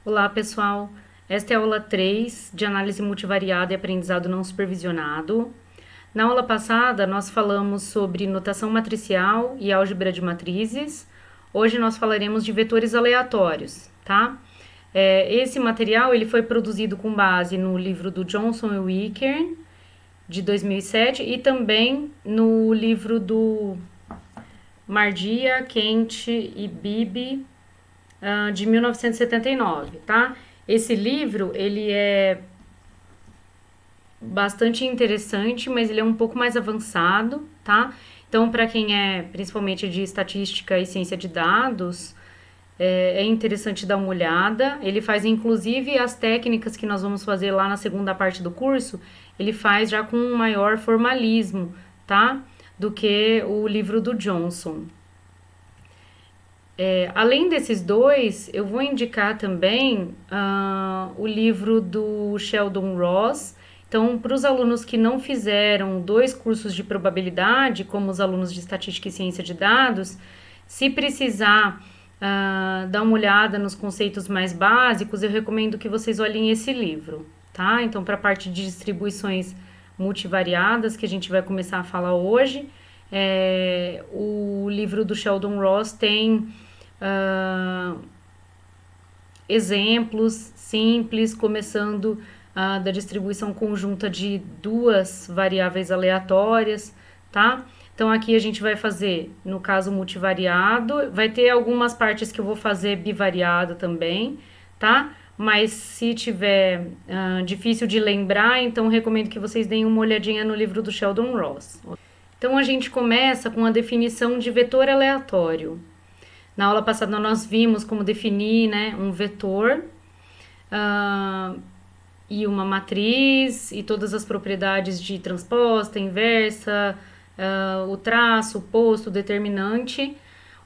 Olá, pessoal. Esta é a aula 3 de análise multivariada e aprendizado não supervisionado. Na aula passada, nós falamos sobre notação matricial e álgebra de matrizes. Hoje nós falaremos de vetores aleatórios, tá? Esse material ele foi produzido com base no livro do Johnson e Wickern, de 2007, e também no livro do Mardia, Kent e Bibi, de 1979, tá? Esse livro, ele é bastante interessante, mas ele é um pouco mais avançado, tá? Então, para quem é principalmente de estatística e ciência de dados, é interessante dar uma olhada. Ele faz, inclusive, as técnicas que nós vamos fazer lá na segunda parte do curso, ele faz já com um maior formalismo, tá? Do que o livro do Johnson. Além desses dois, eu vou indicar também o livro do Sheldon Ross. Então, para os alunos que não fizeram 2 cursos de probabilidade, como os alunos de estatística e ciência de dados, se precisar dar uma olhada nos conceitos mais básicos, eu recomendo que vocês olhem esse livro, tá? Então, para a parte de distribuições multivariadas, que a gente vai começar a falar hoje, o livro do Sheldon Ross tem exemplos simples, começando da distribuição conjunta de 2 variáveis aleatórias, tá? Então, aqui a gente vai fazer, no caso, multivariado, vai ter algumas partes que eu vou fazer bivariado também, tá? Mas se tiver difícil de lembrar, então recomendo que vocês deem uma olhadinha no livro do Sheldon Ross. Então, a gente começa com a definição de vetor aleatório. Na aula passada nós vimos como definir, né, um vetor e uma matriz e todas as propriedades de transposta, inversa, o traço, o posto, o determinante.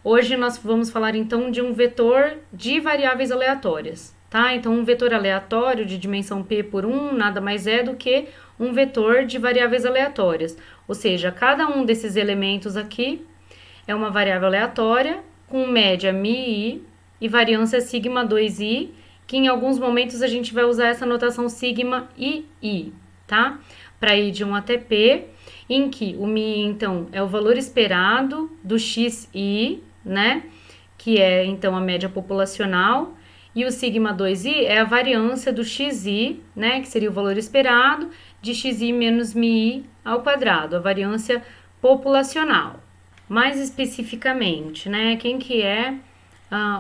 Hoje nós vamos falar então de um vetor de variáveis aleatórias, tá? Então um vetor aleatório de dimensão p por 1 nada mais é do que um vetor de variáveis aleatórias, ou seja, cada um desses elementos aqui é uma variável aleatória com média μi e variância sigma 2i, que em alguns momentos a gente vai usar essa notação sigma i, tá? Para ir de 1 até p, em que o μi, então, é o valor esperado do xi, né? Que é, então, a média populacional, e o sigma 2i é a variância do xi, né? Que seria o valor esperado de xi menos μi ao quadrado, a variância populacional. Mais especificamente, né, quem que é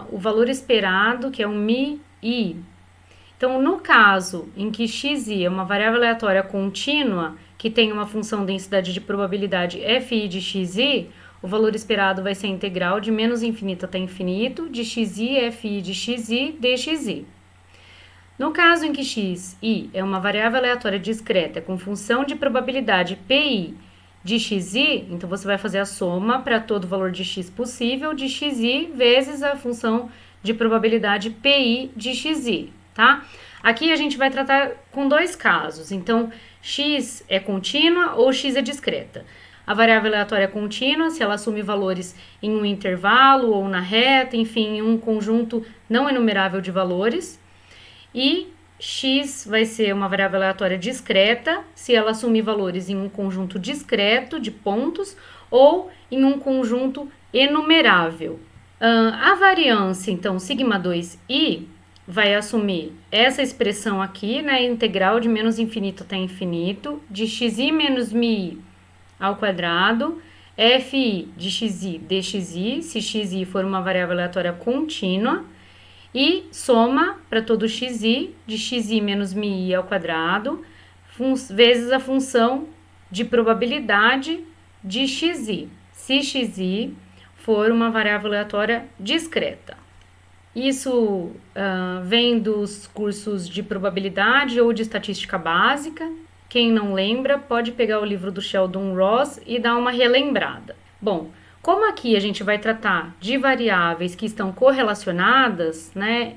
o valor esperado, que é o μi. Então, no caso em que xi é uma variável aleatória contínua, que tem uma função densidade de probabilidade fi de xi, o valor esperado vai ser a integral de menos infinito até infinito, de xi fi de xi dxi. No caso em que xi é uma variável aleatória discreta com função de probabilidade pi de xi, então você vai fazer a soma para todo o valor de x possível de xi vezes a função de probabilidade pi de xi, tá? Aqui a gente vai tratar com 2 casos, então x é contínua ou x é discreta. A variável aleatória é contínua se ela assume valores em um intervalo ou na reta, enfim, em um conjunto não enumerável de valores, e x vai ser uma variável aleatória discreta se ela assumir valores em um conjunto discreto de pontos ou em um conjunto enumerável. A variância, então, sigma 2i, vai assumir essa expressão aqui, né, integral de menos infinito até infinito, de xi menos mi ao quadrado, fi de xi dxi, se xi for uma variável aleatória contínua, e soma para todo xi de xi menos mi ao quadrado vezes a função de probabilidade de xi, se xi for uma variável aleatória discreta. Isso vem dos cursos de probabilidade ou de estatística básica. Quem não lembra pode pegar o livro do Sheldon Ross e dar uma relembrada. Bom, como aqui a gente vai tratar de variáveis que estão correlacionadas, né,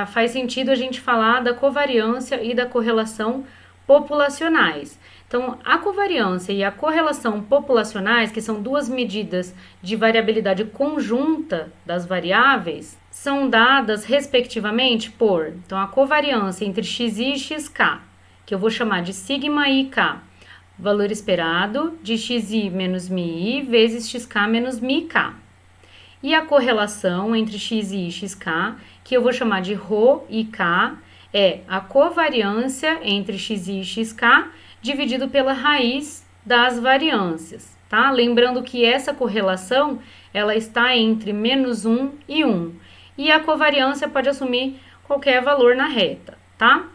faz sentido a gente falar da covariância e da correlação populacionais. Então, a covariância e a correlação populacionais, que são duas medidas de variabilidade conjunta das variáveis, são dadas respectivamente por, então, a covariância entre xi e xk, que eu vou chamar de sigma ik, valor esperado de xi menos mi vezes xk menos mi k. E a correlação entre xi e xk, que eu vou chamar de ρ e k, é a covariância entre xi e xk dividido pela raiz das variâncias, tá? Lembrando que essa correlação, ela está entre menos 1 e 1. E a covariância pode assumir qualquer valor na reta, tá?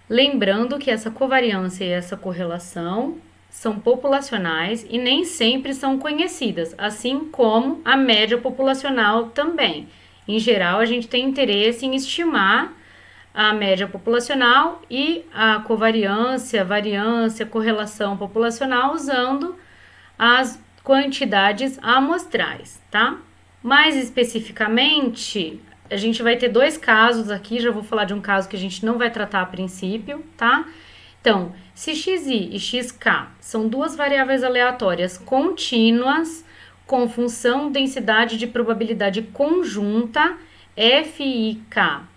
Lembrando que essa covariância e essa correlação são populacionais e nem sempre são conhecidas, assim como a média populacional também. Em geral, a gente tem interesse em estimar a média populacional e a covariância, variância, correlação populacional usando as quantidades amostrais, tá? Mais especificamente, a gente vai ter dois casos aqui, já vou falar de um caso que a gente não vai tratar a princípio, tá? Então, se xi e xk são duas variáveis aleatórias contínuas com função densidade de probabilidade conjunta fik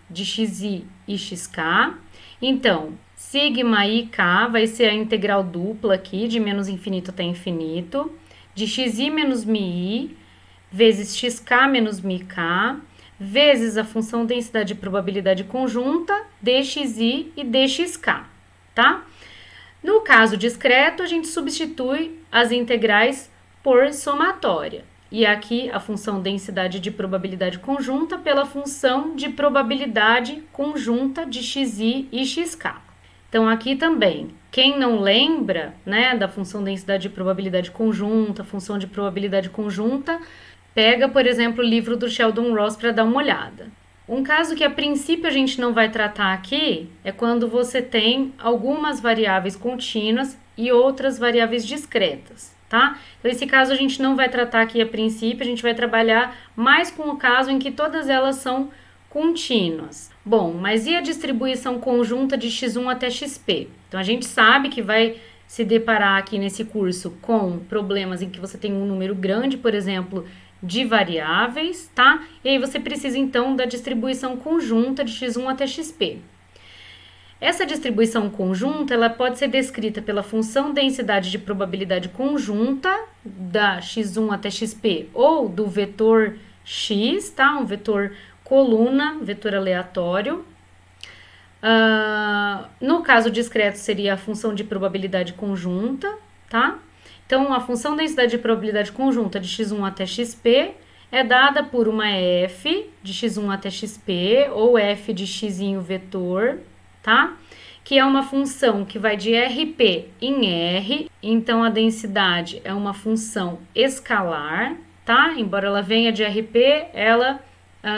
de xi e xk, então, sigma ik vai ser a integral dupla aqui, de menos infinito até infinito, de xi menos mi vezes xk menos mik, vezes a função densidade de probabilidade conjunta dxi e dxk, tá? No caso discreto, a gente substitui as integrais por somatória. E aqui a função densidade de probabilidade conjunta pela função de probabilidade conjunta de xi e xk. Então, aqui também, quem não lembra, né, da função densidade de probabilidade conjunta, função de probabilidade conjunta, pega, por exemplo, o livro do Sheldon Ross para dar uma olhada. Um caso que a princípio a gente não vai tratar aqui é quando você tem algumas variáveis contínuas e outras variáveis discretas, tá? Então, esse caso a gente não vai tratar aqui a princípio, a gente vai trabalhar mais com o caso em que todas elas são contínuas. Bom, mas e a distribuição conjunta de x1 até xp? Então, a gente sabe que vai se deparar aqui nesse curso com problemas em que você tem um número grande, por exemplo, de variáveis, tá? E aí você precisa, então, da distribuição conjunta de x1 até xp. Essa distribuição conjunta, ela pode ser descrita pela função densidade de probabilidade conjunta da x1 até xp ou do vetor x, tá? Um vetor coluna, vetor aleatório. No caso discreto, seria a função de probabilidade conjunta, tá? Então, a função densidade de probabilidade conjunta de x1 até xp é dada por uma f de x1 até xp ou f de x vetor, tá? Que é uma função que vai de Rp em R, então a densidade é uma função escalar, tá? Embora ela venha de Rp, ela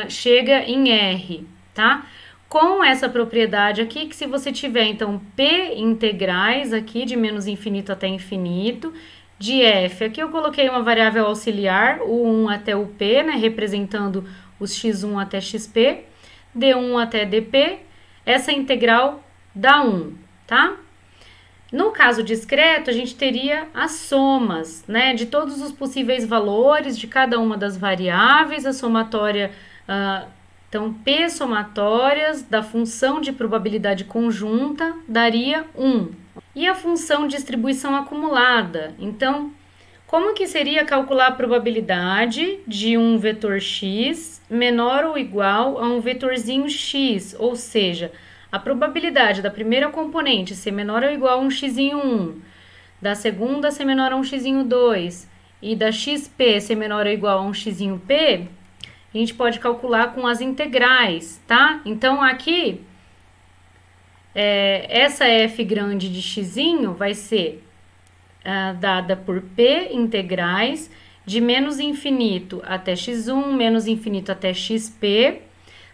chega em R, tá? Com essa propriedade aqui, que se você tiver, então, P integrais aqui, de menos infinito até infinito, de f, aqui eu coloquei uma variável auxiliar, o 1 até o p, né, representando os x1 até xp, d1 até dp, essa integral dá 1, tá? No caso discreto, a gente teria as somas, né, de todos os possíveis valores de cada uma das variáveis, a somatória, então, p somatórias da função de probabilidade conjunta daria 1. E a função distribuição acumulada? Então, como que seria calcular a probabilidade de um vetor x menor ou igual a um vetorzinho x? Ou seja, a probabilidade da primeira componente ser menor ou igual a um x1, da segunda ser menor a um x2 e da xp ser menor ou igual a um xp, a gente pode calcular com as integrais, tá? Então, aqui, essa f grande de x vai ser dada por p integrais de menos infinito até x1, menos infinito até xp,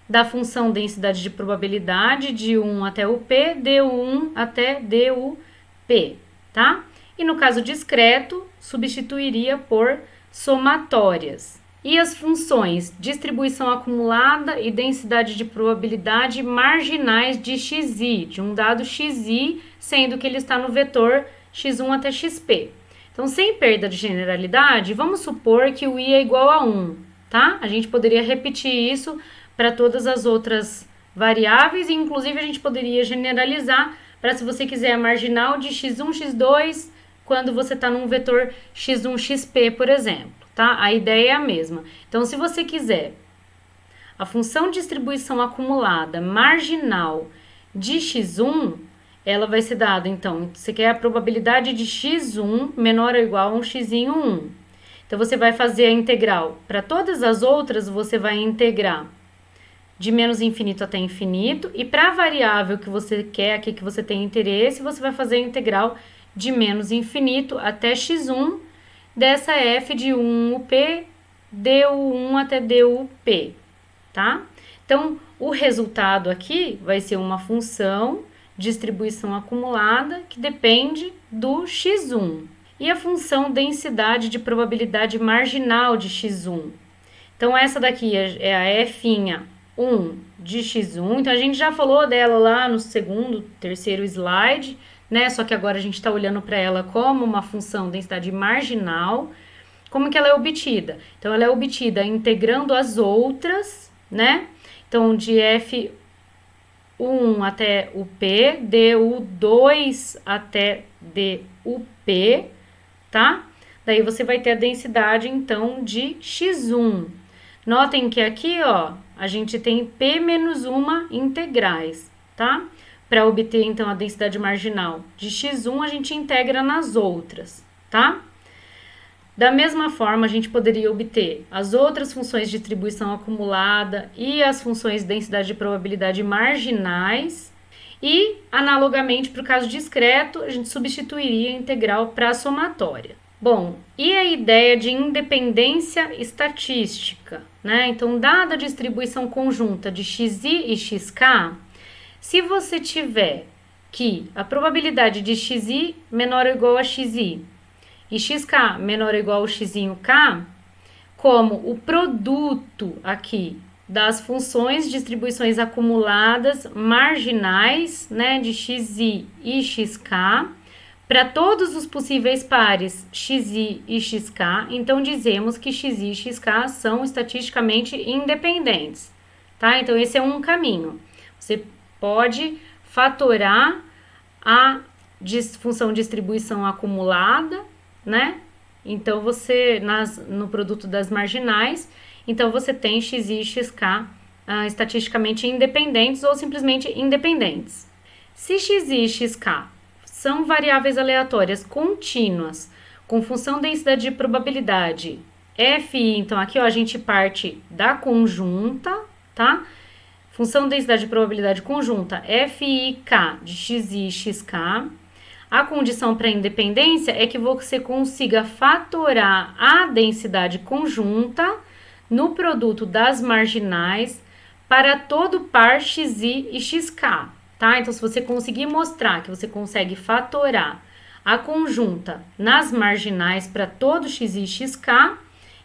da função densidade de probabilidade de 1 até o p, d1 até dup, tá? E no caso discreto, substituiria por somatórias. E as funções distribuição acumulada e densidade de probabilidade marginais de xi, de um dado xi, sendo que ele está no vetor x1 até xp. Então, sem perda de generalidade, vamos supor que o i é igual a 1, tá? A gente poderia repetir isso para todas as outras variáveis e, inclusive, a gente poderia generalizar para, se você quiser, a marginal de x1, x2, quando você está num vetor x1, xp, por exemplo, tá? A ideia é a mesma. Então, se você quiser a função de distribuição acumulada marginal de x1, ela vai ser dada, então, você quer a probabilidade de x1 menor ou igual a um xzinho 1. Então, você vai fazer a integral. Para todas as outras, você vai integrar de menos infinito até infinito. E para a variável que você quer, aqui que você tem interesse, você vai fazer a integral de menos infinito até x1 dessa f de 1up du1 até dup, tá? Então, o resultado aqui vai ser uma função distribuição acumulada que depende do x1. E a função densidade de probabilidade marginal de x1. Então, essa daqui é a f1 de x1. Então, a gente já falou dela lá no terceiro slide, né? Só que agora a gente está olhando para ela como uma função densidade marginal. Como que ela é obtida? Então, ela é obtida integrando as outras, né? Então, de f1 até o P, du2 até dup, tá? Daí você vai ter a densidade, então, de x1. Notem que aqui, ó, a gente tem p menos 1 integrais, tá? Para obter, então, a densidade marginal de x1, a gente integra nas outras, tá? Da mesma forma, a gente poderia obter as outras funções de distribuição acumulada e as funções de densidade de probabilidade marginais. E, analogamente, para o caso discreto, a gente substituiria a integral para a somatória. Bom, e a ideia de independência estatística, né? Então, dada a distribuição conjunta de xi e xk, se você tiver que a probabilidade de xi menor ou igual a xi e xk menor ou igual a xk, como o produto aqui das funções de distribuições acumuladas marginais, né, de xi e xk, para todos os possíveis pares xi e xk, então dizemos que xi e xk são estatisticamente independentes, tá? Então, esse é um caminho. Você pode fatorar a função de distribuição acumulada, né? Então, você, no produto das marginais, então você tem xi e xk estatisticamente independentes ou simplesmente independentes. Se xi e xk são variáveis aleatórias contínuas com função densidade de probabilidade fi, então aqui ó, a gente parte da conjunta, tá? Função densidade de probabilidade conjunta FIK de xi e xk. A condição para independência é que você consiga fatorar a densidade conjunta no produto das marginais para todo par xi e xk, tá? Então, se você conseguir mostrar que você consegue fatorar a conjunta nas marginais para todo xi e xk,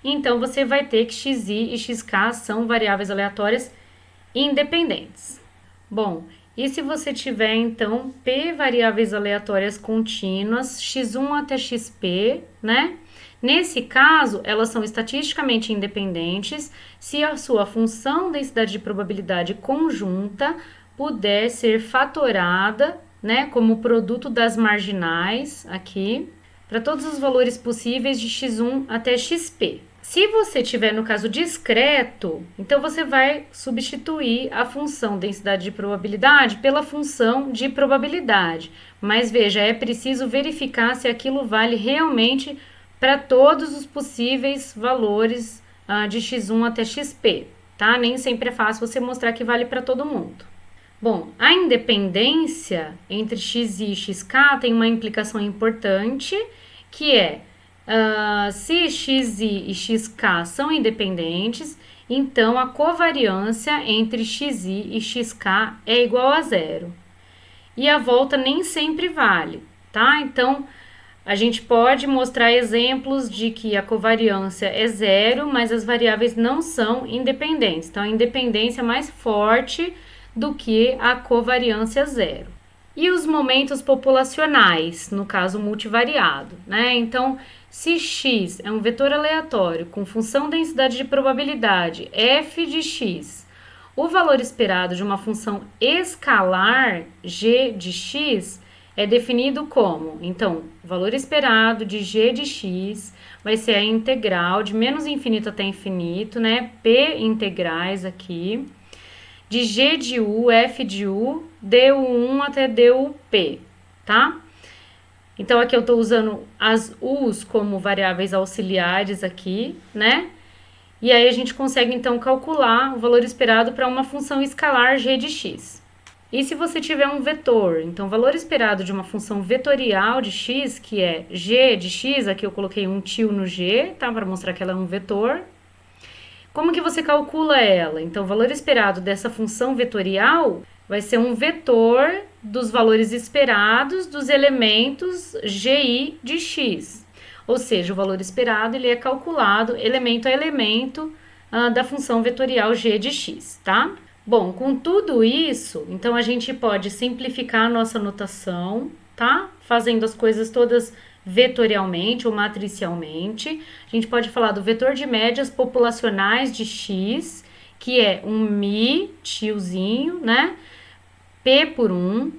então você vai ter que xi e xk são variáveis aleatórias independentes. Bom, e se você tiver, então, P variáveis aleatórias contínuas, x1 até xp, né? Nesse caso, elas são estatisticamente independentes se a sua função densidade de probabilidade conjunta puder ser fatorada, né, como produto das marginais, aqui, para todos os valores possíveis de x1 até xp. Se você tiver no caso discreto, então você vai substituir a função densidade de probabilidade pela função de probabilidade. Mas veja, é preciso verificar se aquilo vale realmente para todos os possíveis valores de x1 até xp, tá? Nem sempre é fácil você mostrar que vale para todo mundo. Bom, a independência entre xi e xk tem uma implicação importante, que é se xi e xk são independentes, então a covariância entre xi e xk é igual a zero. E a volta nem sempre vale, tá? Então, a gente pode mostrar exemplos de que a covariância é zero, mas as variáveis não são independentes. Então, a independência é mais forte do que a covariância zero. E os momentos populacionais, no caso multivariado, né? Então, se x é um vetor aleatório com função densidade de probabilidade f de x, o valor esperado de uma função escalar g de x é definido como, então, o valor esperado de g de x vai ser a integral de menos infinito até infinito, né? P integrais aqui, de g de u, f de u, du1 até dup, tá? Então, aqui eu estou usando as u's como variáveis auxiliares aqui, né? E aí a gente consegue, então, calcular o valor esperado para uma função escalar g de x. E se você tiver um vetor, então o valor esperado de uma função vetorial de x, que é g de x, aqui eu coloquei um tio no g, tá? Para mostrar que ela é um vetor. Como que você calcula ela? Então, o valor esperado dessa função vetorial vai ser um vetor dos valores esperados dos elementos gi de x. Ou seja, o valor esperado ele é calculado elemento a elemento da função vetorial g de x, tá? Bom, com tudo isso, então a gente pode simplificar a nossa notação, tá? Fazendo as coisas todas vetorialmente ou matricialmente. A gente pode falar do vetor de médias populacionais de x, que é um mi, tiozinho, né? P por 1.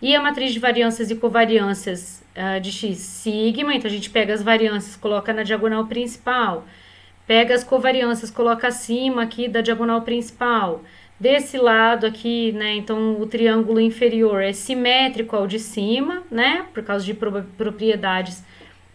E a matriz de variâncias e covariâncias de x, sigma. Então, a gente pega as variâncias, coloca na diagonal principal. Pega as covariâncias, coloca acima aqui da diagonal principal. Desse lado aqui, né, então o triângulo inferior é simétrico ao de cima, né, por causa de propriedades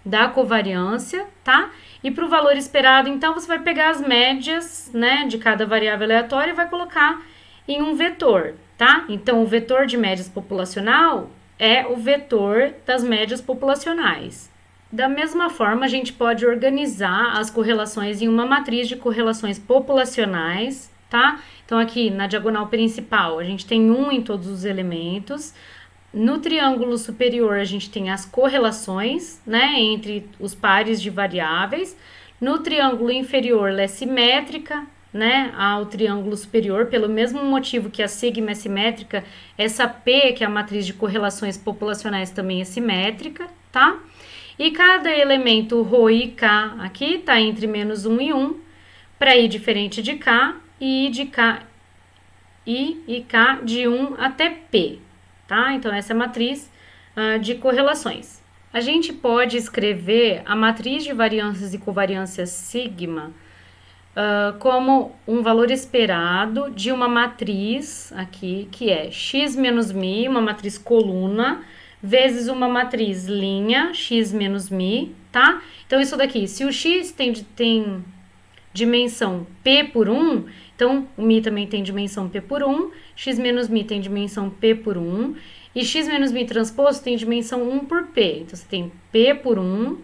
da covariância, tá? E para o valor esperado, então, você vai pegar as médias, né, de cada variável aleatória e vai colocar em um vetor, tá? Então, o vetor de médias populacional é o vetor das médias populacionais. Da mesma forma, a gente pode organizar as correlações em uma matriz de correlações populacionais, tá? Então, aqui na diagonal principal, a gente tem 1 em todos os elementos. No triângulo superior, a gente tem as correlações, né, entre os pares de variáveis. No triângulo inferior, ela é simétrica, né, ao triângulo superior, pelo mesmo motivo que a sigma é simétrica, essa P, que é a matriz de correlações populacionais, também é simétrica, tá? E cada elemento ρ e k aqui tá entre menos 1 e 1, para i diferente de k, e de k e k de 1 até p, tá? Então, essa é a matriz de correlações. A gente pode escrever a matriz de variâncias e covariâncias sigma como um valor esperado de uma matriz aqui, que é x menos mi, uma matriz coluna, vezes uma matriz linha, x menos mi, tá? Então, isso daqui, se o x tem dimensão p por 1, então o mi também tem dimensão p por 1, x menos mi tem dimensão p por 1, e x menos mi transposto tem dimensão 1 por p. Então, você tem p por 1,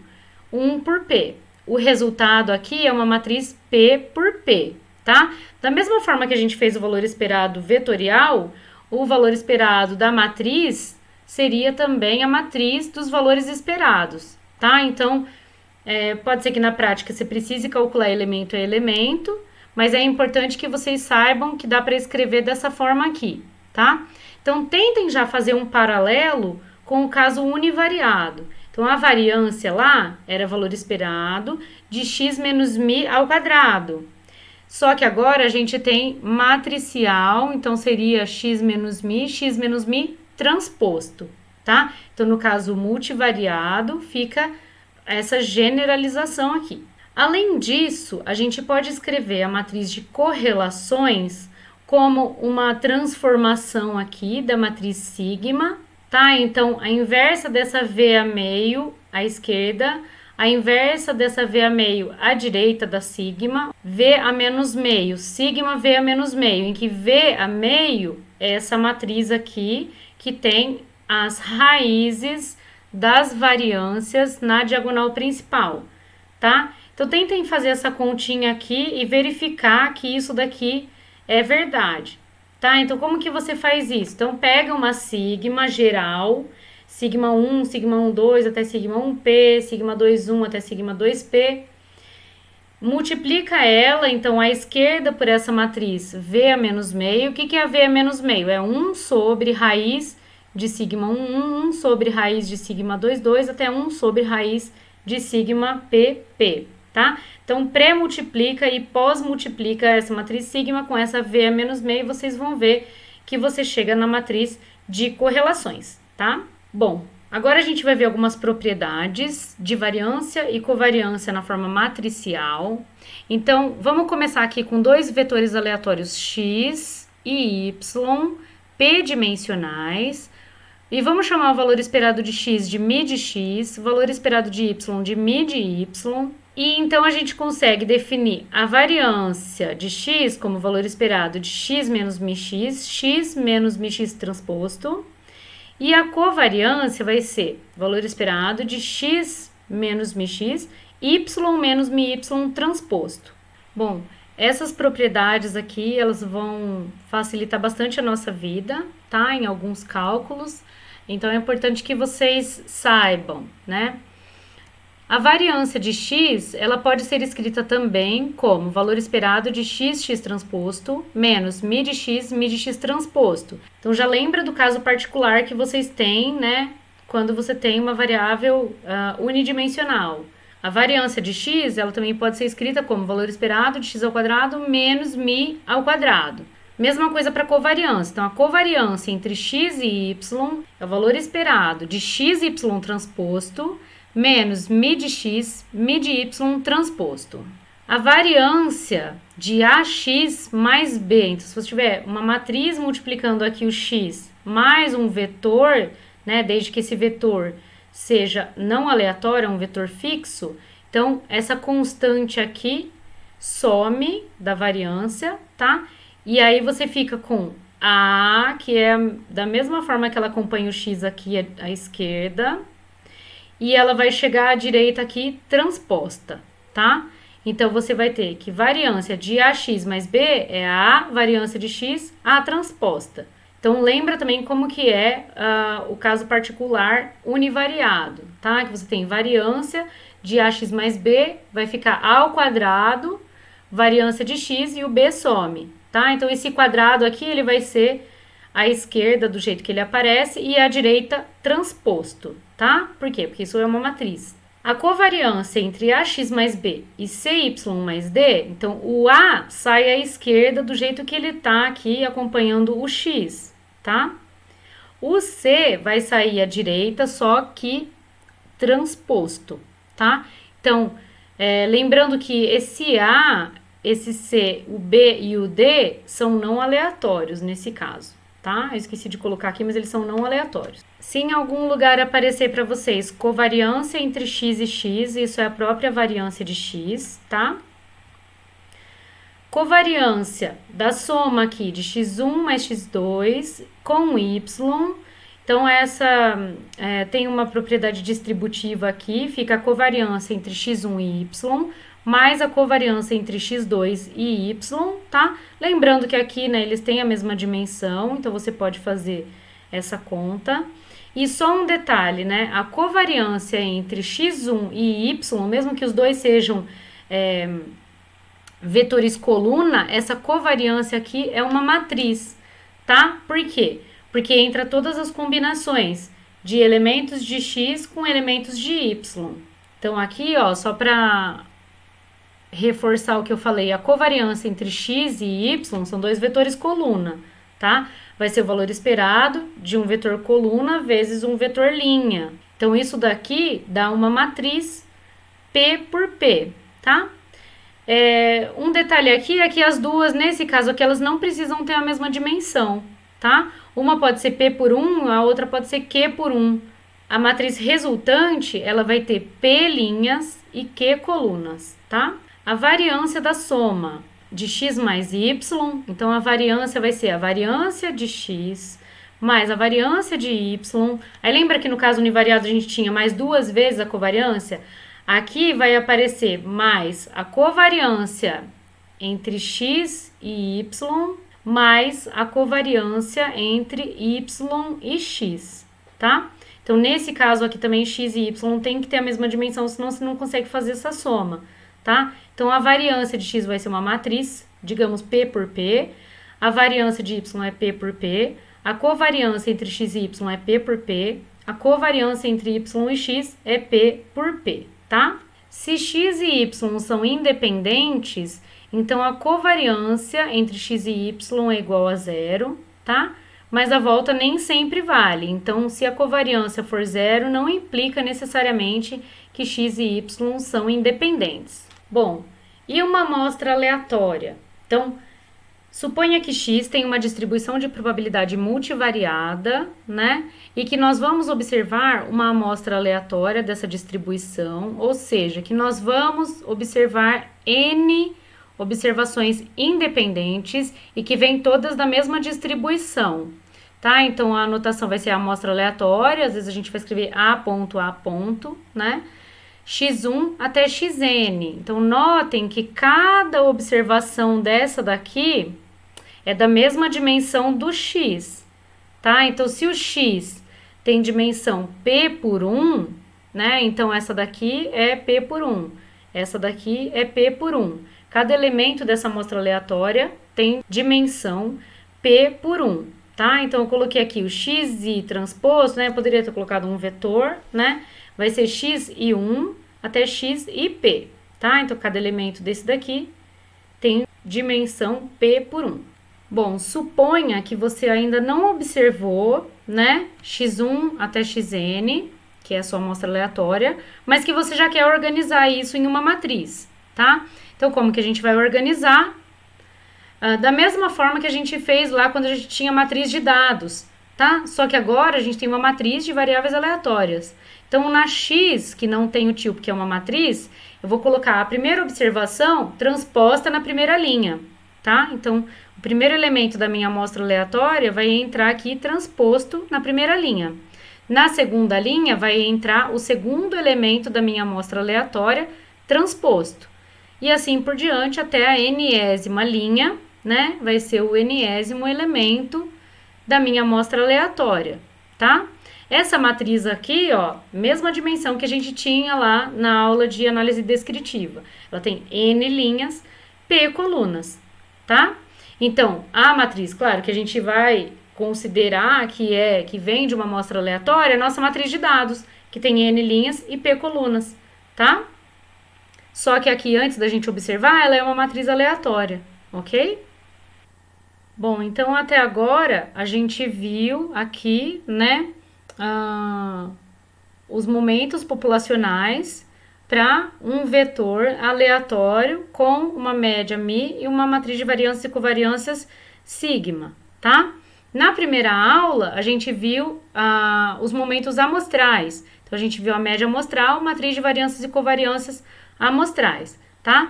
1 por p. O resultado aqui é uma matriz p por p, tá? Da mesma forma que a gente fez o valor esperado vetorial, o valor esperado da matriz seria também a matriz dos valores esperados, tá? Então, pode ser que na prática você precise calcular elemento a elemento, mas é importante que vocês saibam que dá para escrever dessa forma aqui, tá? Então, tentem já fazer um paralelo com o caso univariado. Então, a variância lá era valor esperado de x menos mi ao quadrado. Só que agora a gente tem matricial, então seria x menos mi transposto, tá? Então, no caso multivariado, fica essa generalização aqui. Além disso, a gente pode escrever a matriz de correlações como uma transformação aqui da matriz sigma, tá? Então, a inversa dessa V a meio, à esquerda, a inversa dessa V a meio, à direita da sigma, V a menos meio, sigma V a menos meio, em que V a meio é essa matriz aqui, que tem as raízes das variâncias na diagonal principal, tá? Então, tentem fazer essa continha aqui e verificar que isso daqui é verdade, tá? Então, como que você faz isso? Então, pega uma sigma geral, sigma 1, sigma 1, 2 até sigma 1p, sigma 2, 1 até sigma 2p, multiplica ela, então, à esquerda por essa matriz V a menos meio. O que é a V a menos meio? É 1 sobre raiz de sigma 1 sobre raiz de sigma 2 até 1 sobre raiz de sigma pp, tá? Então, pré-multiplica e pós-multiplica essa matriz sigma com essa V a menos meio e vocês vão ver que você chega na matriz de correlações, tá? Bom, agora a gente vai ver algumas propriedades de variância e covariância na forma matricial. Então, vamos começar aqui com dois vetores aleatórios x e y, p-dimensionais, e vamos chamar o valor esperado de x de μ de x, o valor esperado de y de μ de y, e então a gente consegue definir a variância de x como valor esperado de x menos μx, x menos μx transposto, e a covariância vai ser valor esperado de x menos μx, y menos μy transposto. Bom, essas propriedades aqui, elas vão facilitar bastante a nossa vida, tá? Em alguns cálculos. Então, é importante que vocês saibam, né? A variância de x, ela pode ser escrita também como valor esperado de x transposto menos μ de x transposto. Então, já lembra do caso particular que vocês têm, né? Quando você tem uma variável unidimensional. A variância de x, ela também pode ser escrita como valor esperado de x ao quadrado menos μ ao quadrado. Mesma coisa para covariância. Então, a covariância entre x e y é o valor esperado de x e y transposto menos μ de x, μ de y transposto. A variância de ax mais b, então se você tiver uma matriz multiplicando aqui o x mais um vetor, né, desde que esse vetor seja não aleatório, é um vetor fixo, então essa constante aqui some da variância, tá? E aí você fica com a, que é da mesma forma que ela acompanha o x aqui à esquerda, e ela vai chegar à direita aqui transposta, tá? Então, você vai ter que variância de ax mais b é a variância de x, a transposta. Então, lembra também como que é o caso particular univariado, tá? Que você tem variância de ax mais b, vai ficar a ao quadrado, variância de x e o b some, tá? Então, esse quadrado aqui, ele vai ser à esquerda do jeito que ele aparece e à direita transposto, tá? Por quê? Porque isso é uma matriz. A covariância entre ax mais b e cy mais d, então o a sai à esquerda do jeito que ele tá aqui acompanhando o x, tá? O c vai sair à direita, só que transposto, tá? Então, lembrando que esse a, esse c, o b e o d são não aleatórios nesse caso, tá? Eu esqueci de colocar aqui, mas eles são não aleatórios. Se em algum lugar aparecer para vocês covariância entre x e x, isso é a própria variância de x, tá? Covariância da soma aqui de x1 mais x2 com y. Então, essa tem uma propriedade distributiva aqui, fica a covariância entre x1 e y, mais a covariância entre x2 e y, tá? Lembrando que aqui, né, eles têm a mesma dimensão, então você pode fazer essa conta. E só um detalhe, né? A covariância entre x1 e y, mesmo que os dois sejam vetores coluna, essa covariância aqui é uma matriz, tá? Por quê? Porque entra todas as combinações de elementos de x com elementos de y. Então, aqui, ó, só para reforçar o que eu falei, a covariância entre x e y são dois vetores coluna, tá? Vai ser o valor esperado de um vetor coluna vezes um vetor linha. Então, isso daqui dá uma matriz P por P, tá? Um detalhe aqui é que as duas, nesse caso aqui, elas não precisam ter a mesma dimensão, tá? Uma pode ser P por 1, a outra pode ser Q por 1. A matriz resultante, ela vai ter P linhas e Q colunas, tá? A variância da soma de x mais y, então a variância vai ser a variância de x mais a variância de y. Aí lembra que no caso univariado a gente tinha mais duas vezes a covariância? Aqui vai aparecer mais a covariância entre x e y mais a covariância entre y e x, tá? Então, nesse caso aqui também x e y tem que ter a mesma dimensão, senão você não consegue fazer essa soma, tá? Então, a variância de x vai ser uma matriz, digamos P por P, a variância de y é P por P, a covariância entre x e y é P por P, a covariância entre y e x é P por P, tá? Se x e y são independentes, então a covariância entre x e y é igual a zero, tá? Mas a volta nem sempre vale. Então, se a covariância for zero, não implica necessariamente que x e y são independentes. Bom, e uma amostra aleatória? Então, suponha que x tem uma distribuição de probabilidade multivariada, né? E que nós vamos observar uma amostra aleatória dessa distribuição, ou seja, que nós vamos observar n observações independentes e que vêm todas da mesma distribuição, tá? Então, a anotação vai ser a amostra aleatória, às vezes a gente vai escrever A ponto, né? x1 até xn. Então, notem que cada observação dessa daqui é da mesma dimensão do x, tá? Então, se o x tem dimensão p por 1, né? Então, essa daqui é p por 1, essa daqui é p por 1. Cada elemento dessa amostra aleatória tem dimensão p por 1, tá? Então, eu coloquei aqui o xi transposto, né? Eu poderia ter colocado um vetor, né? Vai ser x e 1 até x e p, tá? Então, cada elemento desse daqui tem dimensão p por 1. Bom, suponha que você ainda não observou, né? x1 até xn, que é a sua amostra aleatória, mas que você já quer organizar isso em uma matriz, tá? Então, como que a gente vai organizar? Da mesma forma que a gente fez lá quando a gente tinha matriz de dados, tá? Só que agora a gente tem uma matriz de variáveis aleatórias. Então, na x, que não tem o tipo, que é uma matriz, eu vou colocar a primeira observação transposta na primeira linha, tá? Então, o primeiro elemento da minha amostra aleatória vai entrar aqui transposto na primeira linha. Na segunda linha, vai entrar o segundo elemento da minha amostra aleatória transposto. E assim por diante até a enésima linha, né? Vai ser o enésimo elemento da minha amostra aleatória, tá? Essa matriz aqui, ó, mesma dimensão que a gente tinha lá na aula de análise descritiva. Ela tem N linhas, P colunas, tá? Então, a matriz, claro, que a gente vai considerar que vem de uma amostra aleatória, é a nossa matriz de dados, que tem N linhas e P colunas, tá? Só que aqui, antes da gente observar, ela é uma matriz aleatória, ok? Bom, então até agora a gente viu aqui, né, os momentos populacionais para um vetor aleatório com uma média μ e uma matriz de variâncias e covariâncias sigma, tá? Na primeira aula, a gente viu os momentos amostrais. Então, a gente viu a média amostral, matriz de variâncias e covariâncias amostrais, tá?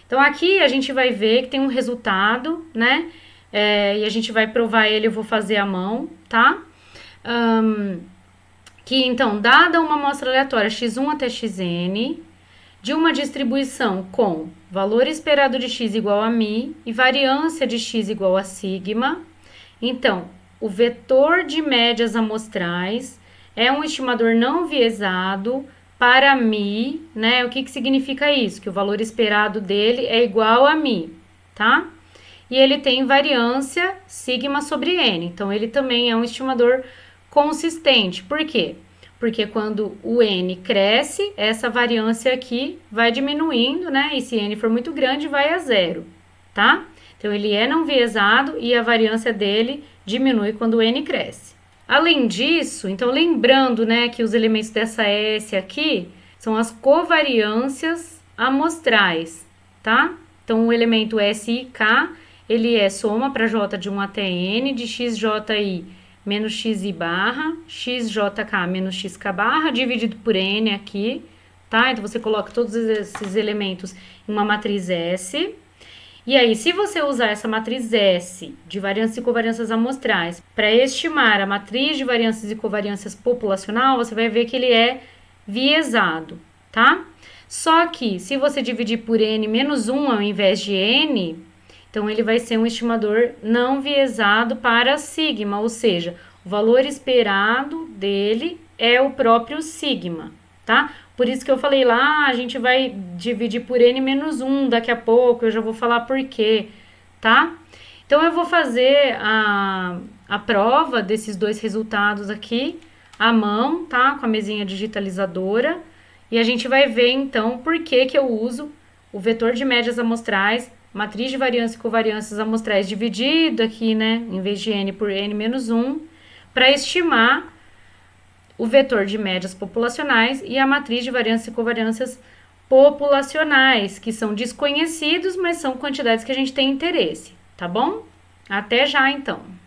Então, aqui a gente vai ver que tem um resultado, né? E a gente vai provar ele, eu vou fazer à mão, tá? Que, então, dada uma amostra aleatória x1 até xn, de uma distribuição com valor esperado de x igual a μ e variância de x igual a sigma, então, o vetor de médias amostrais é um estimador não viesado para μ, né? O que significa isso? Que o valor esperado dele é igual a μ, tá? E ele tem variância sigma sobre n, então ele também é um estimador consistente. Por quê? Porque quando o n cresce, essa variância aqui vai diminuindo, né? E se n for muito grande, vai a zero, tá? Então, ele é não viesado e a variância dele diminui quando o n cresce. Além disso, então, lembrando, né, que os elementos dessa S aqui são as covariâncias amostrais, tá? Então, o elemento SIK, ele é soma para J de 1 até N, de XJI menos XI barra, XJK menos XK barra, dividido por N aqui, tá? Então, você coloca todos esses elementos em uma matriz S. E aí, se você usar essa matriz S de variâncias e covariâncias amostrais para estimar a matriz de variâncias e covariâncias populacional, você vai ver que ele é viesado, tá? Só que, se você dividir por N menos 1 ao invés de N, então ele vai ser um estimador não viesado para sigma, ou seja, o valor esperado dele é o próprio sigma, tá? Por isso que eu falei lá, a gente vai dividir por N menos 1 daqui a pouco, eu já vou falar por quê, tá? Então, eu vou fazer a a prova desses dois resultados aqui à mão, tá? Com a mesinha digitalizadora. E a gente vai ver, então, por que que eu uso o vetor de médias amostrais, matriz de variância e covariâncias amostrais dividido aqui, né? Em vez de n por n menos 1, para estimar o vetor de médias populacionais e a matriz de variância e covariâncias populacionais, que são desconhecidos, mas são quantidades que a gente tem interesse, tá bom? Até já, então!